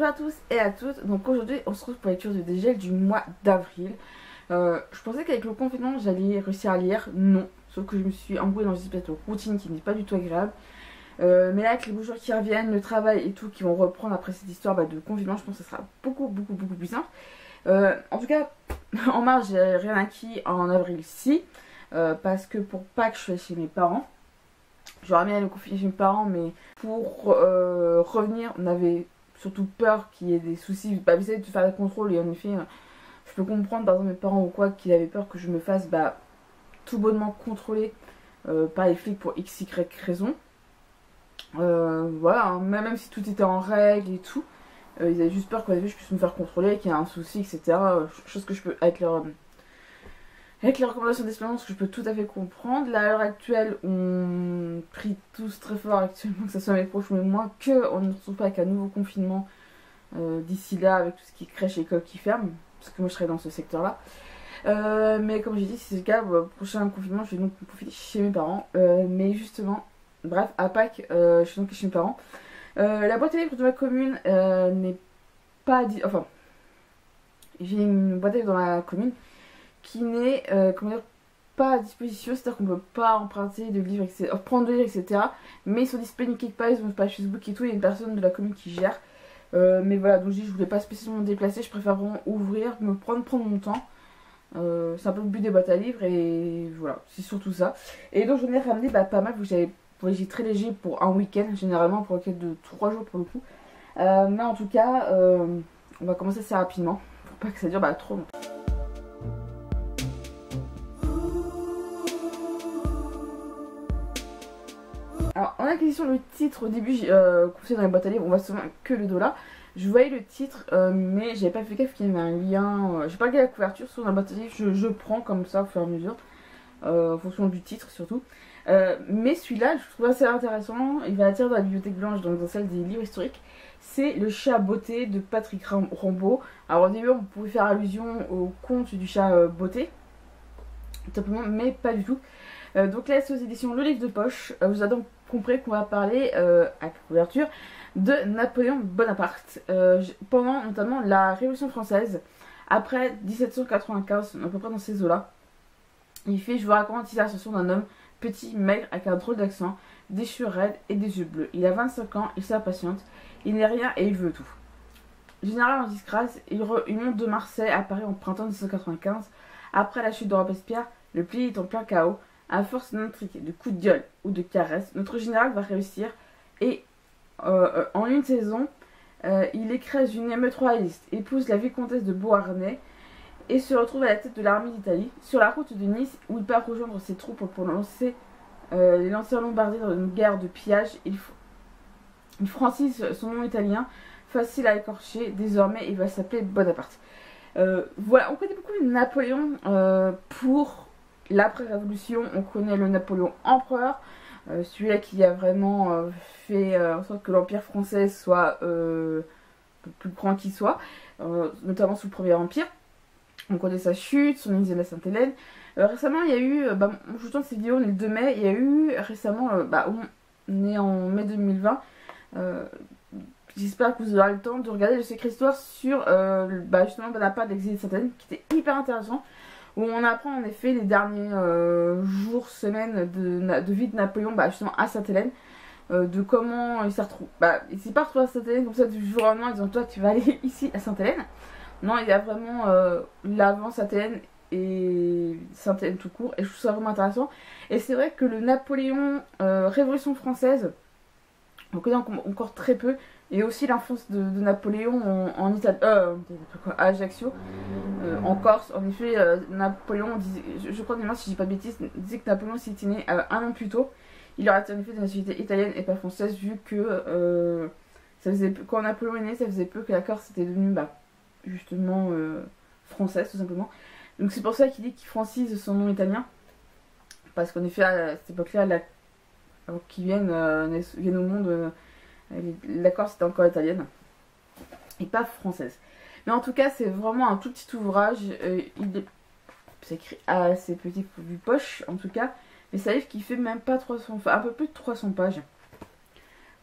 Bonjour à tous et à toutes. Donc aujourd'hui on se retrouve pour la lecture du dégel du mois d'avril. Je pensais qu'avec le confinement j'allais réussir à lire, non. Sauf que je me suis engouée dans une espèce de routine qui n'est pas du tout agréable. Mais là avec les beaux jours qui reviennent, le travail et tout qui vont reprendre après cette histoire de confinement, je pense que ça sera beaucoup plus simple. En tout cas, en mars j'ai rien acquis, en avril si. Parce que pour Pâques je suis chez mes parents. J'aurais bien le confinement chez mes parents, mais pour revenir, on avait surtout peur qu'il y ait des soucis. Vis-à-vis de faire des contrôles, et en effet, je peux comprendre par exemple mes parents ou quoi qu'ils avaient peur que je me fasse tout bonnement contrôler par les flics pour x, y raison. Voilà, hein, même si tout était en règle et tout, ils avaient juste peur qu'en effet je puisse me faire contrôler, qu'il y ait un souci, etc. Chose que je peux, avec les recommandations d'expérience, que je peux tout à fait comprendre. Là, à l'heure actuelle, on prie tous très fort actuellement, que ce soit mes proches ou moi, qu'on ne se retrouve pas avec un nouveau confinement d'ici là, avec tout ce qui est crèche et école qui ferme, parce que moi je serai dans ce secteur-là. Mais comme j'ai dit, si c'est le cas, prochain confinement, je vais donc profiter chez mes parents. Mais justement, bref, à Pâques, je suis donc chez mes parents. La boîte à livres de ma commune n'est pas... Enfin, j'ai une boîte à livres dans la commune qui n'est pas à disposition, c'est-à-dire qu'on ne peut pas emprunter de livres, prendre de livres, etc. Mais ils sont disponibles quelque part, ils ont une page Facebook et tout, il y a une personne de la commune qui gère. Mais voilà, donc je voulais pas spécialement me déplacer, je préfère vraiment ouvrir, prendre mon temps. C'est un peu le but des boîtes à livres et voilà, c'est surtout ça. Et donc j'en ai ramené pas mal, j'ai très léger pour un week-end, généralement pour un week-end de 3 jours pour le coup. Mais en tout cas, on va commencer assez rapidement, pour pas que ça dure trop longtemps. Alors en acquisition le titre au début, conseillé dans les boîtes à livres, on voit souvent que le dollar. Je voyais le titre mais j'avais pas fait gaffe qu'il y avait un lien, j'ai pas regardé la couverture sur la boîte à livres, je prends comme ça au fur et à mesure, en fonction du titre surtout. Mais celui-là je trouve assez intéressant, il va attirer dans la bibliothèque blanche, donc dans celle des livres historiques. C'est Le chat beauté de Patrick Rambaud. Alors au début on pouvait faire allusion au conte du chat beauté, tout simplement, mais pas du tout. Donc là c'est aux éditions Le Livre de Poche. Vous avez donc compris qu'on va parler à la couverture de Napoléon Bonaparte pendant notamment la Révolution française, après 1795, à peu près dans ces eaux-là. Il fait, je vous raconte l'ascension d'un homme petit, maigre, avec un drôle d'accent, des cheveux raides et des yeux bleus. Il a 25 ans, il s'impatiente, il n'est rien et il veut tout. Général en disgrâce, il monte de Marseille à Paris en printemps 1795. Après la chute de Robespierre, le pays est en plein chaos. À force d'intrigues, de coups de gueule ou de caresses, notre général va réussir et en une saison, il écrase une émeute royaliste, épouse la vicomtesse de Beauharnais et se retrouve à la tête de l'armée d'Italie sur la route de Nice où il part rejoindre ses troupes pour lancer les lanceurs lombards dans une guerre de pillage. Il francise son nom italien, facile à écorcher, désormais il va s'appeler Bonaparte. Voilà, on connaît beaucoup Napoléon pour l'après-révolution, on connaît le Napoléon empereur, celui-là qui a vraiment fait en sorte que l'empire français soit le plus grand qu'il soit, notamment sous le premier empire. On connaît sa chute, son exil à Sainte-Hélène. Récemment, il y a eu, je vous tourne cette vidéo, on est le 2 mai, il y a eu récemment, on est en mai 2020, j'espère que vous aurez le temps de regarder le Secret Histoire sur justement Bonaparte, l'exil de Sainte-Hélène, qui était hyper intéressant, où on apprend en effet les derniers jours, semaines de vie de Napoléon justement à Sainte-Hélène, de comment il s'est retrouvé. Il s'est pas retrouvé à Sainte-Hélène comme ça du jour au lendemain en disant toi tu vas aller ici à Sainte-Hélène. Non, il y a vraiment l'avant Sainte-Hélène et Sainte-Hélène tout court, et je trouve ça vraiment intéressant. Et c'est vrai que le Napoléon Révolution française, on connaît encore très peu, et aussi l'enfance de Napoléon en Italie, à Ajaccio, en Corse. En effet, Napoléon, je crois si je dis pas de bêtises, disait que Napoléon s'était né 1 an plus tôt. Il aurait été en effet de nationalité italienne et pas française, vu que quand Napoléon est né, ça faisait peu que la Corse était devenue justement française tout simplement. Donc c'est pour ça qu'il dit qu'il francise son nom italien, parce qu'en effet à cette époque-là, avant qu'ils viennent au monde, la Corse était encore italienne et pas française. Mais en tout cas c'est vraiment un tout petit ouvrage, c'est écrit assez petit du poche en tout cas, mais c'est un livre qui fait même pas 300, enfin un peu plus de 300 pages.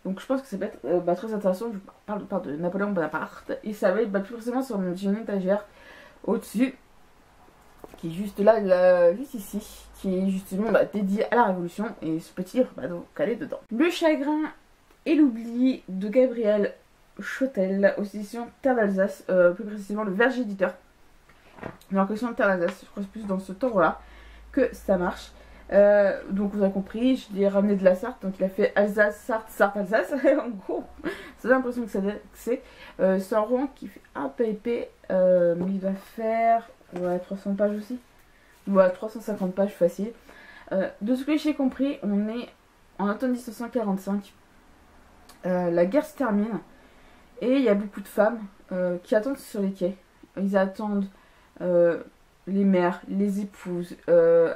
Donc je pense que ça peut être très intéressant. Je parle de Napoléon Bonaparte. Et ça va être plus précisément sur une étagère au-dessus, qui est juste là, juste ici, qui est justement dédié à la Révolution. Et ce petit livre va donc caler dedans. Le chagrin et l'oubli de Gabriel Chotel, aux éditions Terre d'Alsace, plus précisément le Verger éditeur. Dans la collection de Terre d'Alsace, je crois que c'est plus dans ce temps-là que ça marche. Donc vous avez compris, je l'ai ramené de la Sarthe, donc il a fait Alsace, Sarthe, Sarthe, Alsace. En gros, ça a l'impression que c'est. C'est un roman qui fait un peu épais, mais il va faire 300 pages aussi. 350 pages facile. De ce que j'ai compris, on est en automne 1945. La guerre se termine et il y a beaucoup de femmes qui attendent sur les quais. Ils attendent les mères, les épouses,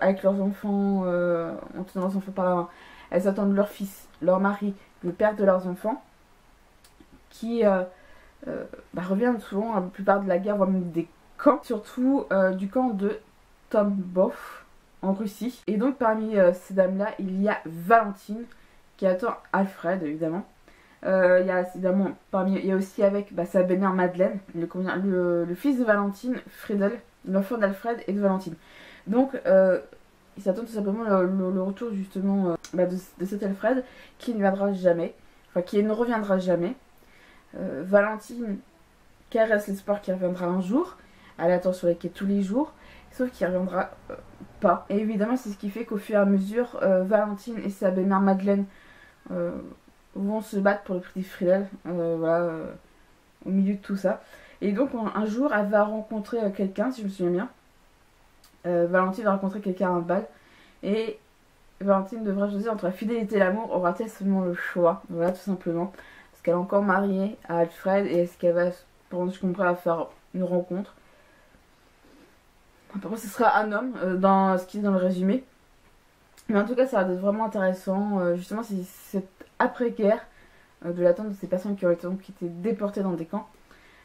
avec leurs enfants, en tenant leurs enfants par la main. Elles attendent leur fils, leur mari, le père de leurs enfants, qui reviennent souvent la plupart de la guerre, voire même des camps, surtout du camp de Tambov en Russie. Et donc parmi ces dames-là, il y a Valentine qui attend Alfred, évidemment. Il y a évidemment il y a aussi avec sa belle-mère Madeleine, le fils de Valentine, Friedel, l'enfant d'Alfred et de Valentine. Donc ils s'attendent tout simplement le retour justement de cet Alfred qui ne viendra jamais, enfin qui ne reviendra jamais. Valentine caresse l'espoir qu'il reviendra un jour, elle attend sur les quais tous les jours, sauf qu'il ne reviendra pas. Et évidemment c'est ce qui fait qu'au fur et à mesure, Valentine et sa belle-mère Madeleine vont se battre pour le prix des Friedel, au milieu de tout ça. Et donc un jour elle va rencontrer quelqu'un, si je me souviens bien. Valentine va rencontrer quelqu'un à un bal et Valentine devra choisir entre la fidélité et l'amour. Aura-t-elle seulement le choix? Voilà, tout simplement. Est-ce qu'elle est encore mariée à Alfred et est-ce qu'elle va, pour ce que je comprends, faire une rencontre? Après ce sera un homme dans ce qui est dans le résumé. Mais en tout cas ça va être vraiment intéressant. Justement c'est cette après-guerre de l'attente de ces personnes qui ont été déportées dans des camps.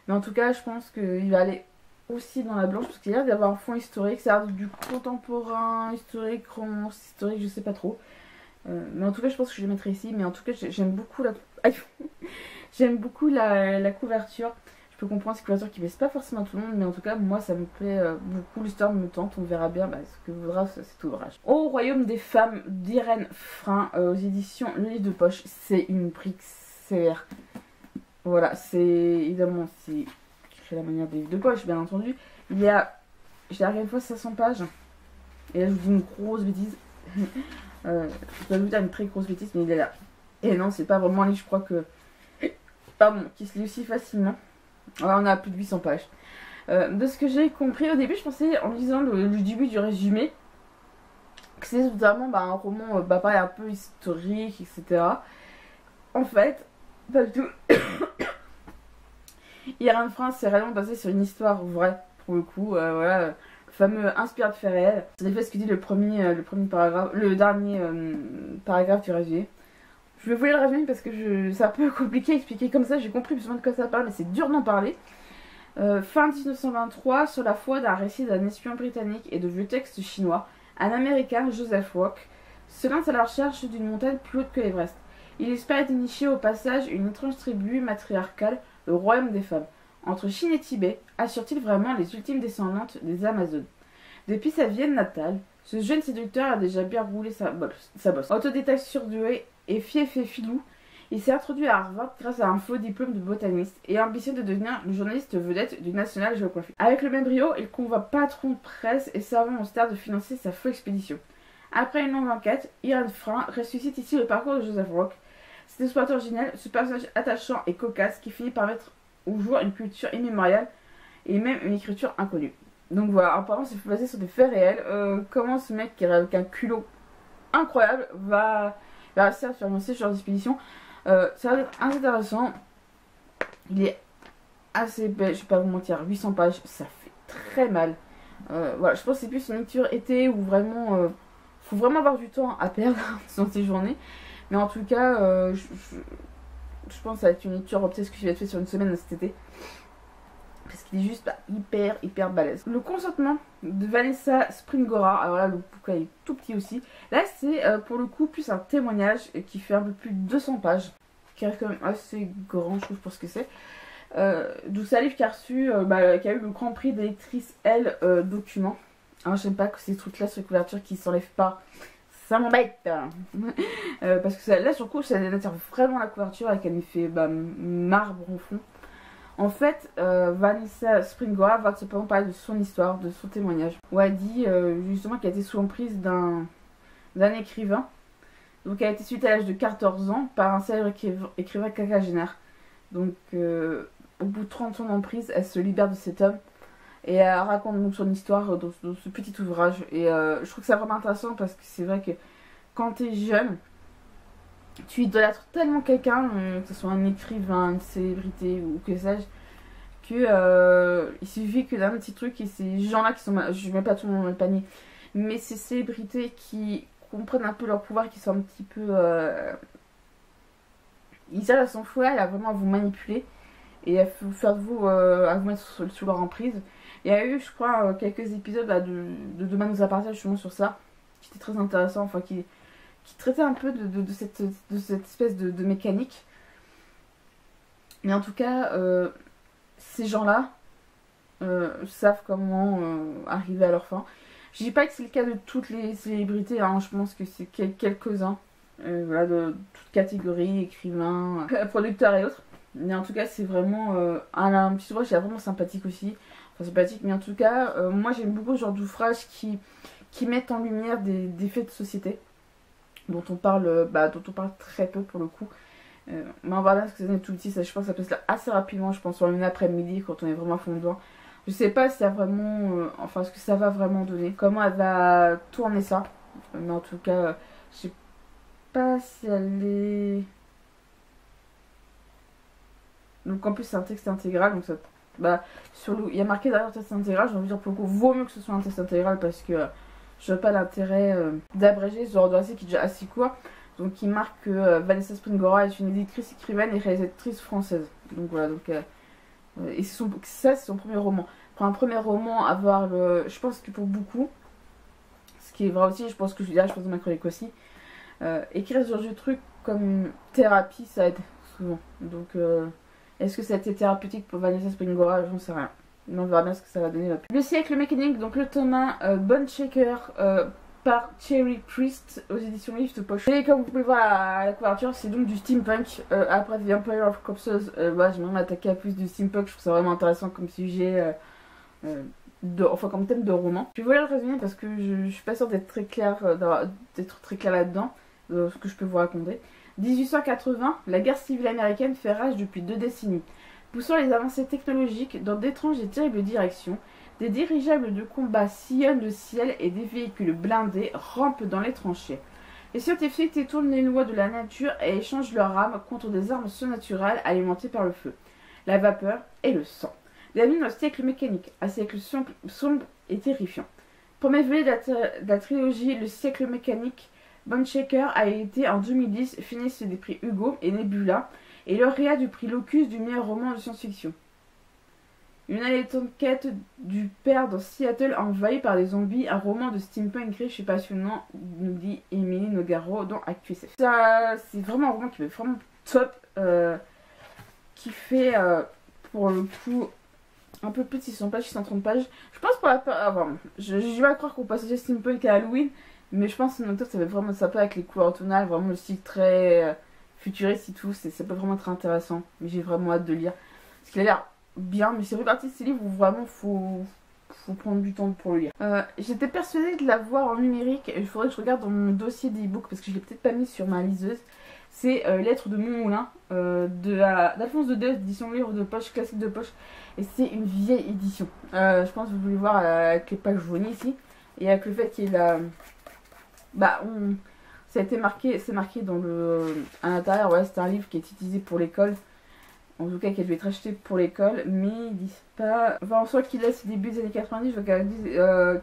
Mais en tout cas je pense qu'il va aller aussi dans la blanche parce qu'il y a l'air d'avoir un fond historique, ça a l'air du contemporain, historique, romance, historique, je sais pas trop. Mais en tout cas je pense que je le mettrai ici. Mais en tout cas j'aime beaucoup j'aime beaucoup la couverture. Je peux comprendre cette couverture qui ne baisse pas forcément tout le monde, mais en tout cas moi ça me plaît beaucoup, l'histoire me tente, on verra bien ce que voudra cet ouvrage. Au royaume des femmes d'Irène Frein, aux éditions Le Livre de Poche, c'est une brique sévère. Voilà, c'est évidemment c'est la manière des livres de poche bien entendu. Il y a, j'ai arrivé une fois 500 pages, et là je vous dis une grosse bêtise. Je dois vous dire une très grosse bêtise, mais il est là. Et non, c'est pas vraiment un livre, je crois que qui se lit aussi facilement. Alors, on a plus de 800 pages. De ce que j'ai compris au début, je pensais en lisant le début du résumé que c'est notamment un roman pareil, un peu historique, etc. En fait, pas du tout. Irène Frein, c'est réellement basé sur une histoire vraie, pour le coup. Le fameux inspiré de faits réels. C'est en effet ce que dit le dernier paragraphe du résumé. Je vais vous lire le résumé parce que c'est un peu compliqué à expliquer comme ça. J'ai compris plus ou moins de quoi ça parle, mais c'est dur d'en parler. Fin 1923, sur la foi d'un récit d'un espion britannique et de vieux textes chinois, un Américain, Joseph Rock, se lance à la recherche d'une montagne plus haute que l'Everest. Il espère dénicher au passage une étrange tribu matriarcale, le royaume des femmes. Entre Chine et Tibet, assure-t-il vraiment les ultimes descendantes des Amazones? Depuis sa Vienne natale, ce jeune séducteur a déjà bien roulé sa bosse. Autodidacte surdoué et fief et filou, il s'est introduit à Harvard grâce à un faux diplôme de botaniste et ambitionne de devenir le journaliste vedette du National Geographic. Avec le même brio, il convoit patron de presse et savant austère de financer sa faux expédition. Après une longue enquête, Irène Frein ressuscite ici le parcours de Joseph Rock. Cet explorateur génial, ce personnage attachant et cocasse qui finit par mettre au jour une culture immémoriale et même une écriture inconnue. Donc voilà, apparemment c'est basé sur des faits réels. Comment ce mec qui avec un culot incroyable va réussir à faire lancer ce genre d'expédition. Ça va être intéressant. Il est assez belle, je vais pas vous mentir, 800 pages, ça fait très mal. Voilà, je pense que c'est plus une lecture été où vraiment faut vraiment avoir du temps à perdre dans ces journées. Mais en tout cas, je pense que ça va être une lecture peut-être qui va être faite sur une semaine cet été. Parce qu'il est juste hyper balèze. Le consentement de Vanessa Springora. Alors là, le bouquin est tout petit aussi. Là, c'est pour le coup plus un témoignage qui fait un peu plus de 200 pages. qui reste quand même assez grand, je trouve, pour ce que c'est. D'où c'est un livre qui a reçu, qui a eu le grand prix des lectrices L document. Alors j'aime pas que ces trucs là sur les couvertures qui s'enlèvent pas, ça m'embête. Parce que là sur le coup ça attire vraiment la couverture et qu'elle me fait marbre au fond. En fait, Vanessa Springora va simplement parler de son histoire, de son témoignage, où elle dit justement qu'elle a été sous emprise d'un écrivain. Donc elle a été suite à l'âge de 14 ans par un célèbre écrivain quinquagénaire. Donc au bout de 30 ans d'emprise, elle se libère de cet homme. Et elle raconte donc son histoire dans ce petit ouvrage. Et je trouve que c'est vraiment intéressant parce que c'est vrai que quand t'es jeune, tu idolâtres tellement quelqu'un, que ce soit un écrivain, une célébrité ou que sais-je, que il suffit que d'un petit truc et ces gens-là qui sont, je mets pas tout le monde dans le panier, mais ces célébrités qui comprennent un peu leur pouvoir, qui sont un petit peu, ils arrivent à s'en foutre, à vraiment à vous manipuler et à vous faire de vous, à vous mettre sous leur emprise. Il y a eu, je crois, quelques épisodes de Demain nous appartient justement sur ça, qui était très intéressant, enfin qui traitait un peu de cette espèce de mécanique. Mais en tout cas, ces gens-là savent comment arriver à leur fin. Je dis pas que c'est le cas de toutes les célébrités, hein, je pense que c'est quelques-uns, voilà, de toute catégorie, écrivains, producteurs et autres. Mais en tout cas, c'est vraiment un petit ouvrage qui est vraiment sympathique aussi. Enfin, sympathique, mais en tout cas, moi j'aime beaucoup ce genre d'ouvrages qui mettent en lumière des faits de société dont on parle très peu pour le coup. Mais on va voir ce que ça donne tout petit, ça, je pense que ça peut se faire assez rapidement, je pense, sur une après-midi quand on est vraiment à fond dedans. Je sais pas si y a vraiment, enfin ce que ça va vraiment donner, comment elle va tourner ça. Mais en tout cas, je sais pas si elle est... Donc en plus c'est un texte intégral, donc ça... il y a marqué derrière texte intégral, j'ai envie de dire pour le coup, vaut mieux que ce soit un texte intégral parce que je vois pas l'intérêt d'abréger ce genre de récit qui est déjà assez court. Donc il marque que Vanessa Springora est une éditrice, écrivaine et réalisatrice française. Donc voilà, donc et c'est son premier roman. Pour un premier roman, avoir je pense que pour beaucoup, ce qui est vrai aussi, je pense que je dirais, je pense dans ma chronique aussi, écrire ce genre de truc comme une thérapie, ça aide souvent. Donc est-ce que ça a été thérapeutique pour Vanessa Springora? J'en sais rien. Mais on verra bien ce que ça va donner. Le siècle mécanique, donc le tome 1, Bone Shaker par Cherry Priest aux éditions Livre de Poche. Et comme vous pouvez voir à la couverture, c'est donc du steampunk. Après The Empire of Corpses, j'aimerais m'attaquer à plus du steampunk. Je trouve ça vraiment intéressant comme sujet, enfin comme thème de roman. Je vais vous le résumer parce que je suis pas sûre d'être très claire là-dedans, ce que je peux vous raconter. 1880, la guerre civile américaine fait rage depuis 2 décennies. Poussant les avancées technologiques dans d'étranges et terribles directions, des dirigeables de combat sillonnent le ciel et des véhicules blindés rampent dans les tranchées. Les scientifiques détournent les lois de la nature et échangent leurs armes contre des armes surnaturelles alimentées par le feu, la vapeur et le sang. Bienvenue dans le siècle mécanique, un siècle sombre et terrifiant. Premier volet de la trilogie Le siècle mécanique, Bone Shaker a été en 2010 finaliste des prix Hugo et Nebula et lauréat du prix Locus du meilleur roman de science-fiction. Une allétante quête du père dans Seattle envahi par des zombies, un roman de steampunk riche et passionnant, nous dit Émilie Nogaro dans ActuSF. Ça, c'est vraiment un roman qui est vraiment top, qui fait pour le coup un peu plus de 600 pages, 630 pages. Je pense pour la période, je vais pas croire qu'on passe au steampunk à Halloween, mais je pense que en octobre ça va être vraiment sympa avec les couleurs automnales, vraiment le style très futuriste et tout, ça peut vraiment être intéressant. Mais j'ai vraiment hâte de lire, parce qu'il a l'air bien, mais c'est fait partie de ces livres où vraiment faut prendre du temps pour le lire. J'étais persuadée de l'avoir en numérique, il faudrait que je regarde dans mon dossier d'e-book parce que je l'ai peut-être pas mis sur ma liseuse. C'est Lettres de Montmoulin d'Alphonse Dedez, édition livre de poche, classique de poche, et c'est une vieille édition. Je pense que vous pouvez voir avec les pages jaunes ici, et avec le fait qu'il a... ça a été marqué, c'est marqué dans à l'intérieur, ouais, c'est un livre qui est utilisé pour l'école. En tout cas, qu'elle devait être achetée pour l'école, mais ils disent pas. Enfin, en soi, qu'il laisse le début des années 90, je vois qu'elle dit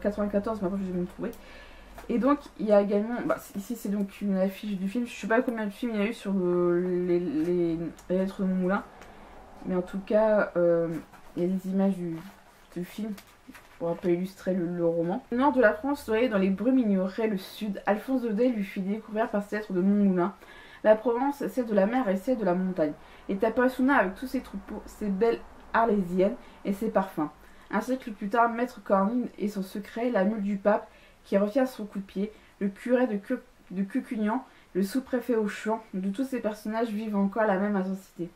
94, mais après, je vais me trouver. Et donc, il y a également. Ici, c'est donc une affiche du film. Je sais pas combien de films il y a eu sur les lettres de Moulin, mais en tout cas, il y a des images du film pour un peu illustrer le roman. Le nord de la France, noyé dans les brumes ignorait le sud. Alphonse Daudet lui fit découvrir par ses lettres de Montmoulin La Provence, celle de la mer et celle de la montagne. Et Tapassuna avec tous ses troupeaux, ses belles arlésiennes et ses parfums. Un siècle plus tard, Maître Cornine et son secret, la mule du pape qui retient son coup de pied, le curé de Cucugnan, le sous-préfet au champ, de tous ces personnages vivent encore la même intensité.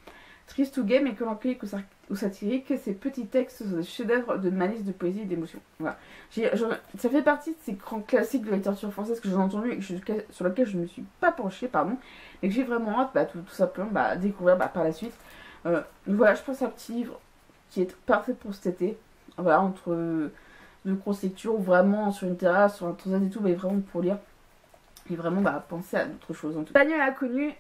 Triste ou gai, mélancolique ou satirique, ces petits textes sont des chefs-d'œuvre de malice, de poésie et d'émotion. Voilà. Ça fait partie de ces grands classiques de la littérature française que j'ai entendu et sur lesquels je ne me suis pas penchée, pardon, et que j'ai vraiment hâte tout simplement découvrir par la suite. Voilà, je pense à un petit livre qui est parfait pour cet été. Voilà, entre deux grosses lectures, vraiment sur une terrasse, sur un transat et tout, mais vraiment pour lire. Et vraiment penser à d'autres choses en tout cas. Pagnol inconnu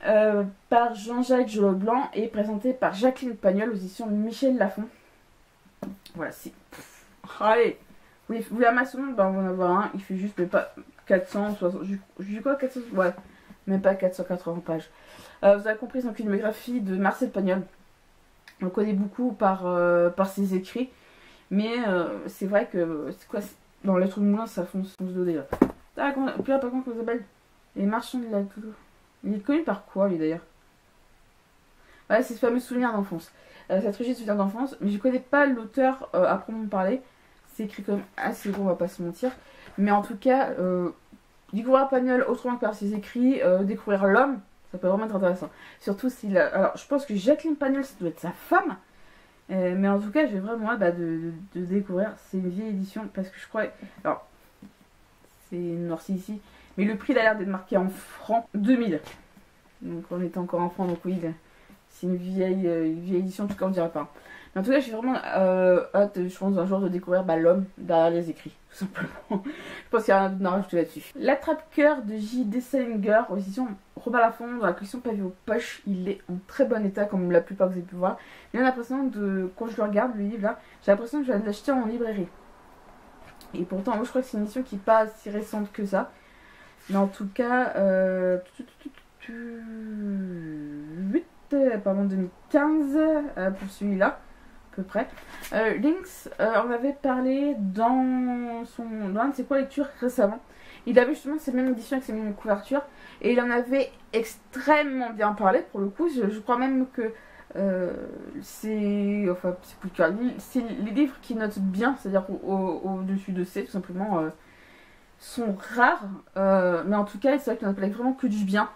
par Jean-Jacques Jolot-Blanc et présenté par Jacqueline Pagnol aux éditions Michel Lafon. Voilà, c'est... Allez, vous voulez un maçon, on va en avoir un. Il fait juste, mais pas 460... Je quoi 400... Ouais, même pas 480 pages. Vous avez compris, c'est donc une biographie de Marcel Pagnol. On le connaît beaucoup par ses écrits. Mais c'est vrai que... C'est quoi dans Lettres du Moulin, ça fonce de déjà. Puis là, par contre, comment ça s'appelle? Les marchands de la... Il est connu par quoi, lui, d'ailleurs? Ouais, c'est ce fameux souvenir d'enfance. Cette trilogie de souvenirs d'enfance. Mais je connais pas l'auteur à proprement parler. C'est écrit comme assez gros, on va pas se mentir. Mais en tout cas, découvrir Pagnol autrement que par ses écrits, découvrir l'homme, ça peut vraiment être intéressant. Surtout s'il a... Alors, je pense que Jacqueline Pagnol, ça doit être sa femme. Mais en tout cas, j'ai vraiment hâte de découvrir. C'est une vieille édition parce que je crois... Alors, c'est noirci ici. Mais le prix, il a l'air d'être marqué en francs 2000. Donc on est encore en francs, donc oui, c'est une vieille édition, en tout cas on dirait pas. Mais en tout cas, j'ai vraiment hâte, je pense, un jour de découvrir l'homme derrière les écrits, tout simplement. Je pense qu'il y a rien d'autre à rajouter là-dessus. L'attrape-cœur de J.D. Salinger, aux éditions Robert Laffont, dans la collection Pavé aux poches. Il est en très bon état, comme la plupart que vous avez pu voir. J'ai l'impression quand je le regarde, le livre là, j'ai l'impression que je vais l'acheter en librairie. Et pourtant, moi je crois que c'est une édition qui n'est pas si récente que ça. Mais en tout cas, 2015 pour celui-là, à peu près. Lynx, on avait parlé dans un de ses lectures récemment. Il avait justement ces mêmes éditions avec ces mêmes couvertures. Et il en avait extrêmement bien parlé pour le coup. Je crois même que c'est les livres qui notent bien, c'est-à-dire au-dessus de C tout simplement, sont rares, mais en tout cas c'est vrai qu'il n'en parlait vraiment que du bien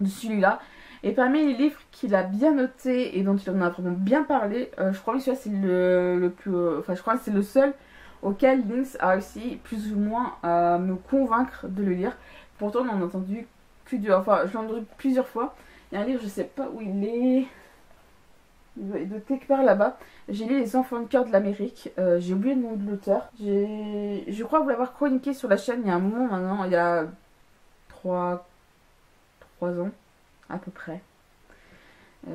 de celui-là. Et parmi les livres qu'il a bien noté et dont il en a vraiment bien parlé, je crois que celui-là c'est le plus, je crois que c'est le seul auquel Lynx a réussi plus ou moins à me convaincre de le lire. Pourtant on en a entendu que je l'ai entendu plusieurs fois. Il y a un livre, je sais pas où il est. Il doit être quelque part là-bas. J'ai lu Les Enfants de cœur de l'Amérique. J'ai oublié le nom de l'auteur. Je crois vous l'avoir chroniqué sur la chaîne il y a un moment maintenant. Il y a 3 ans à peu près.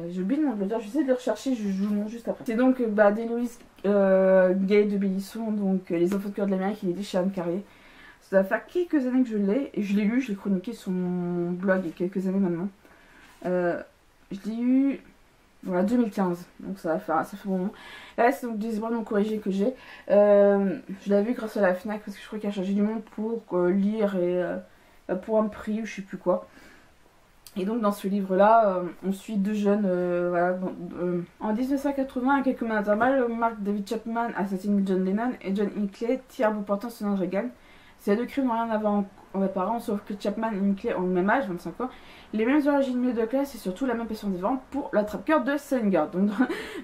J'ai oublié le nom de l'auteur. J'essaie de le rechercher. Je vous le montre juste après. C'est donc d'Héloïse Gay de Bélisson. Donc Les Enfants de cœur de l'Amérique. Il était chez Anne Carrier. Ça va faire quelques années que je l'ai. Et je l'ai lu. Je l'ai chroniqué sur mon blog il y a quelques années maintenant. Je l'ai eu... Voilà, 2015, donc ça fait bon moment. Là, c'est donc des éléments corrigés que j'ai. Je l'avais vu grâce à la Fnac parce que je crois qu'il a chargé du monde pour lire et pour un prix ou je sais plus quoi. Et donc, dans ce livre-là, on suit deux jeunes. Voilà, en 1980, à quelques mois d'intervalle, Mark David Chapman assassine John Lennon et John Hinckley tire à bout portant son nom de Reagan. Ces deux crimes n'ont rien à voir en apparence, sauf que Chapman et Hinckley ont le même âge, 25 ans, les mêmes origines milieu de classe et surtout la même passion des ventes pour l'attrape-cœur de Salinger. Donc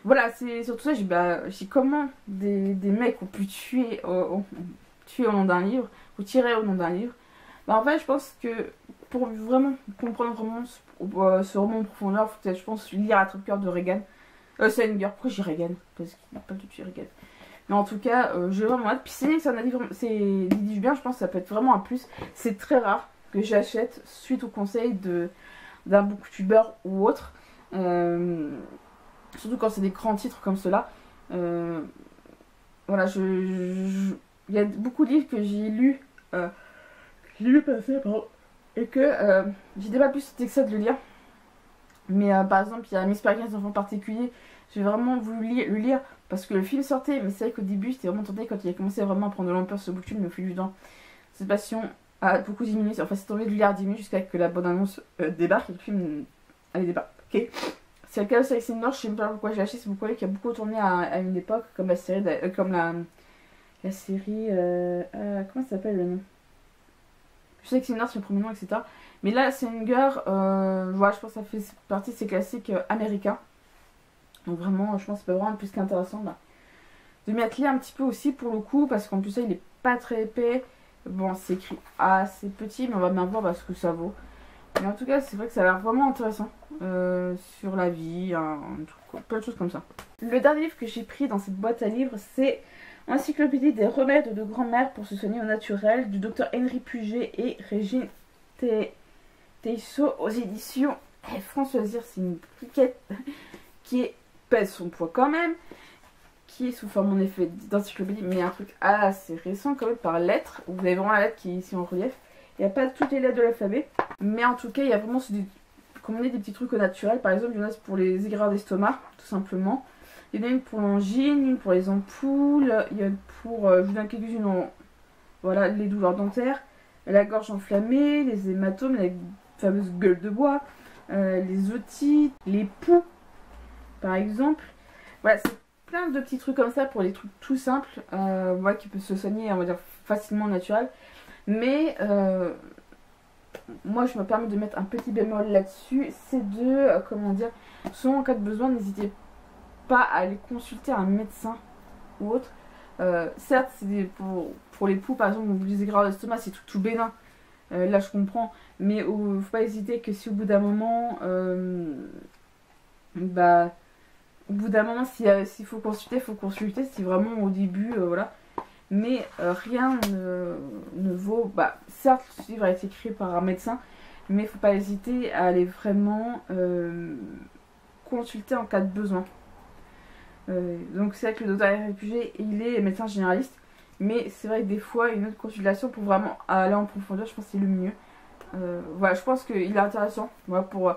voilà, c'est surtout ça, j'ai comment des mecs ont pu tuer au nom d'un livre, ou tirer au nom d'un livre. En fait, je pense que pour vraiment comprendre vraiment ce roman en profondeur, il faut peut-être, je pense, lire l'attrape-cœur de Reagan. Salinger, pourquoi j'ai Reagan? Parce qu'il n'a pas du tout tué Reagan. Mais en tout cas, j'ai vraiment hâte. Puis c'est un livre, c'est bien, je pense que ça peut être vraiment un plus. C'est très rare que j'achète suite au conseil d'un booktubeur ou autre. Surtout quand c'est des grands titres comme cela. Voilà, il y a beaucoup de livres que j'ai lus. Et que j'étais pas plus c'était que ça de le lire. Mais par exemple, il y a Miss Perkins en particulier. J'ai vraiment voulu le lire parce que le film sortait, mais c'est vrai qu'au début j'étais vraiment tentée quand il a commencé vraiment à prendre de l'ampleur ce booktube, me fait du temps. Cette passion a beaucoup diminué. Enfin, c'est tombé de lire 10 minutes jusqu'à ce que la bonne annonce débarque et le film allait débarquer. C'est le cas aussi avec Cinder, je sais même pas pourquoi j'ai acheté, c'est pourquoi qui a beaucoup tourné à une époque, comme la série, comme la série, comment ça s'appelle le nom? Je sais que Cinder c'est le premier nom, etc. Mais là, Singer, voilà, je pense que ça fait partie de ces classiques américains. Donc vraiment, je pense que c'est vraiment plus qu'intéressant de m'y atteler un petit peu aussi pour le coup, parce qu'en plus, là, il est pas très épais. Bon, c'est écrit assez petit, mais on va bien voir ce que ça vaut. Mais en tout cas, c'est vrai que ça a l'air vraiment intéressant sur la vie, plein de choses comme ça. Le dernier livre que j'ai pris dans cette boîte à livres, c'est Encyclopédie des remèdes de grand-mère pour se soigner au naturel du docteur Henri Puget et Régine Teisso aux éditions Françoise Zir. C'est une piquette qui pèse son poids quand même, qui est sous forme en effet d'encyclopédie, mais un truc assez récent quand même par lettres. Vous avez vraiment la lettre qui est ici en relief. Il n'y a pas toutes les lettres de l'alphabet, mais en tout cas il y a vraiment comme on dit, des petits trucs au naturel. Par exemple, il y en a pour les aigreurs d'estomac, tout simplement. Il y en a une pour l'angine, une pour les ampoules, il y a pour, je vous donne quelques-unes, voilà, les douleurs dentaires, la gorge enflammée, les hématomes, les fameuses gueules de bois, les otites, les poux, par exemple. Voilà, c'est plein de petits trucs comme ça pour les trucs tout simples, voilà, qui peuvent se soigner, on va dire, facilement au naturel. Mais moi je me permets de mettre un petit bémol là-dessus, c'est comment dire, souvent en cas de besoin, n'hésitez pas à aller consulter un médecin ou autre. Certes, c'est pour les poux par exemple, ou les aigreurs d'estomac, c'est tout bénin, là je comprends, mais faut pas hésiter que si au bout d'un moment, au bout d'un moment, s'il faut consulter, si vraiment au début, voilà. Mais rien ne vaut. Certes, ce livre a été écrit par un médecin, mais il ne faut pas hésiter à aller vraiment consulter en cas de besoin. Donc, c'est vrai que le docteur Henri Puget, il est médecin généraliste, mais c'est vrai que des fois, une autre consultation pour vraiment aller en profondeur, je pense que c'est le mieux. Voilà, je pense qu'il est intéressant, voilà, pour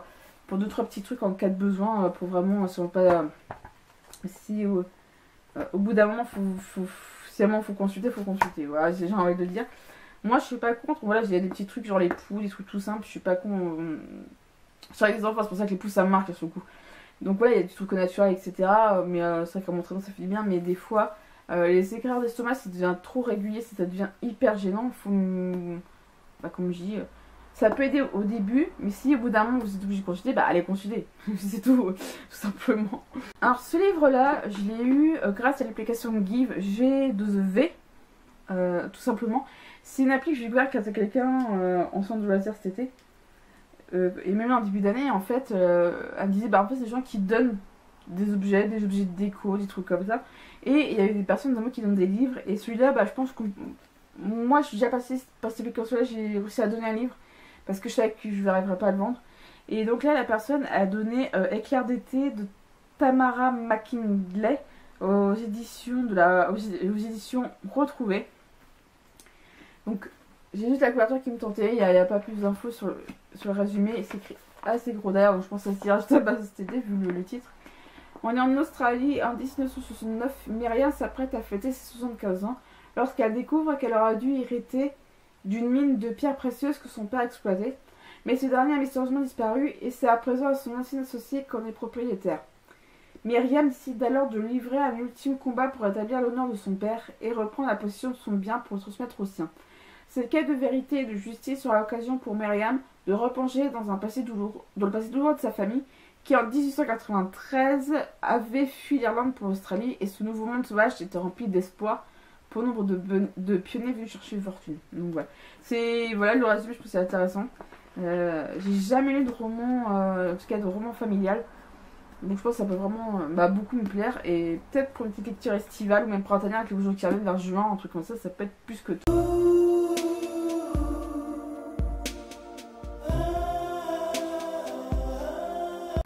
2-3 petits trucs en cas de besoin, pour vraiment, si on pas. Si au bout d'un moment, si vraiment faut consulter, voilà, j'ai envie de le dire. Moi je suis pas contre, voilà, il y a des petits trucs genre les poux, des trucs tout simples, je suis pas contre sur les enfants, c'est pour ça que les poux ça me marque sur le coup. Donc voilà, il y a des trucs au naturel, etc. Mais c'est vrai qu'à mon entraînement ça fait du bien, mais des fois les écarts d'estomac ça devient trop régulier, ça devient hyper gênant, comme je dis, ça peut aider au début, mais si au bout d'un moment vous êtes obligé de consulter, allez consulter, c'est tout simplement. Alors ce livre-là, je l'ai eu grâce à l'application Give G2V, tout simplement. C'est une appli que j'ai découvert grâce à quelqu'un en centre de loisirs cet été, et même en début d'année, en fait, elle me disait, en fait, c'est des gens qui donnent des objets de déco, des trucs comme ça, et il y avait des personnes notamment qui donnent des livres, et celui-là, je pense que moi, je suis déjà passée par cette application-là, j'ai réussi à donner un livre, parce que je savais que je n'arriverais pas à le vendre. Et donc là, la personne a donné Éclair d'été de Tamara McKinley aux éditions Retrouvées. Donc j'ai juste la couverture qui me tentait, il n'y a pas plus d'infos sur le résumé. C'est écrit assez gros d'ailleurs, donc je pense que ça se tirage de base cet été vu le titre. On est en Australie en 1969. Myriam s'apprête à fêter ses 75 ans lorsqu'elle découvre qu'elle aura dû hériter d'une mine de pierres précieuses que son père exploitait. Mais ce dernier a mystérieusement disparu et c'est à présent à son ancien associé qu'en est propriétaire. Myriam décide alors de livrer un ultime combat pour établir l'honneur de son père et reprendre la possession de son bien pour le transmettre au sien. Cette quête de vérité et de justice sera l'occasion pour Myriam de replonger dans le passé douloureux de sa famille qui en 1893 avait fui l'Irlande pour l'Australie et ce nouveau monde sauvage était rempli d'espoir pour nombre de pionniers venus chercher fortune. Donc voilà, le résumé je trouve c'est intéressant. J'ai jamais lu de roman, en tout cas de roman familial. Donc je pense que ça peut vraiment beaucoup me plaire. Et peut-être pour une petite lecture estivale ou même printanière avec les jours qui arrivent vers juin, un truc comme ça peut être plus que tout.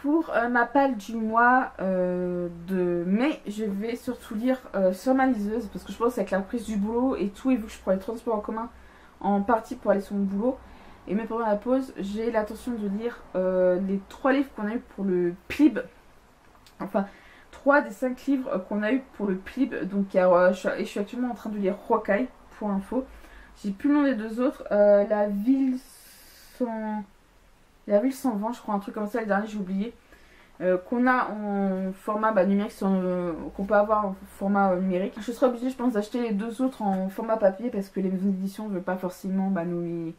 Pour ma palle du mois de mai, je vais surtout lire sur ma liseuse parce que je pense qu'avec la reprise du boulot et tout, et vu que je prends les transports en commun en partie pour aller sur mon boulot, et même pendant la pause, j'ai l'intention de lire les 3 livres qu'on a eu pour le PLIB. Enfin, 3 des 5 livres qu'on a eu pour le PLIB. Donc, je suis actuellement en train de lire Hawkeye, pour info. J'ai plus le nom des deux autres. Sans... La ville sans vent, je crois, un truc comme ça, le dernier j'ai oublié. Qu'on a en format numérique, qu'on peut avoir en format numérique. Je serai obligée, je pense, d'acheter les deux autres en format papier parce que les maisons d'édition ne veulent pas forcément nous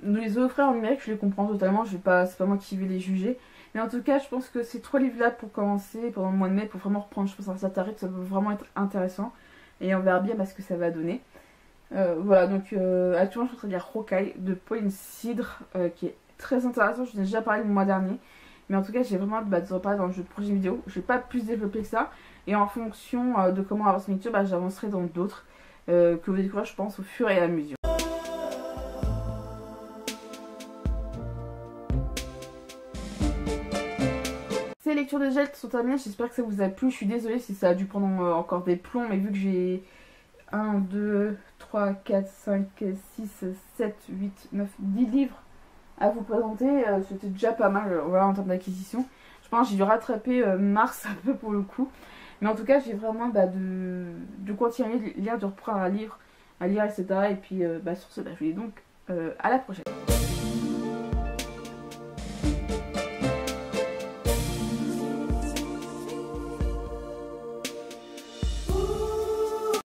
les offrir en numérique. Je les comprends totalement, c'est pas moi qui vais les juger. Mais en tout cas, je pense que ces 3 livres-là pour commencer pendant le mois de mai, pour vraiment reprendre, je pense, un certain rythme, ça peut vraiment être intéressant. Et on verra bien ce que ça va donner. Voilà, donc actuellement, je suis en train de lire Rocaille de Pauline Cidre, qui est très intéressant. Je vous ai déjà parlé le mois dernier. Mais en tout cas, j'ai vraiment hâte de reparler dans le prochaine vidéo. Je vais pas plus développer que ça. Et en fonction de comment avance mes lectures, j'avancerai dans d'autres que vous découvrirez, je pense, au fur et à mesure. Ces lectures de gel sont terminées. J'espère que ça vous a plu. Je suis désolée si ça a dû prendre encore des plombs. Mais vu que j'ai 1, 2, 3, 4, 5, 6, 7, 8, 9, 10 livres à vous présenter, c'était déjà pas mal voilà, en termes d'acquisition. Je pense que j'ai dû rattraper mars un peu pour le coup. Mais en tout cas, j'ai vraiment de continuer de lire, de reprendre un livre, à lire, etc. Et puis sur ce, je vous dis donc à la prochaine.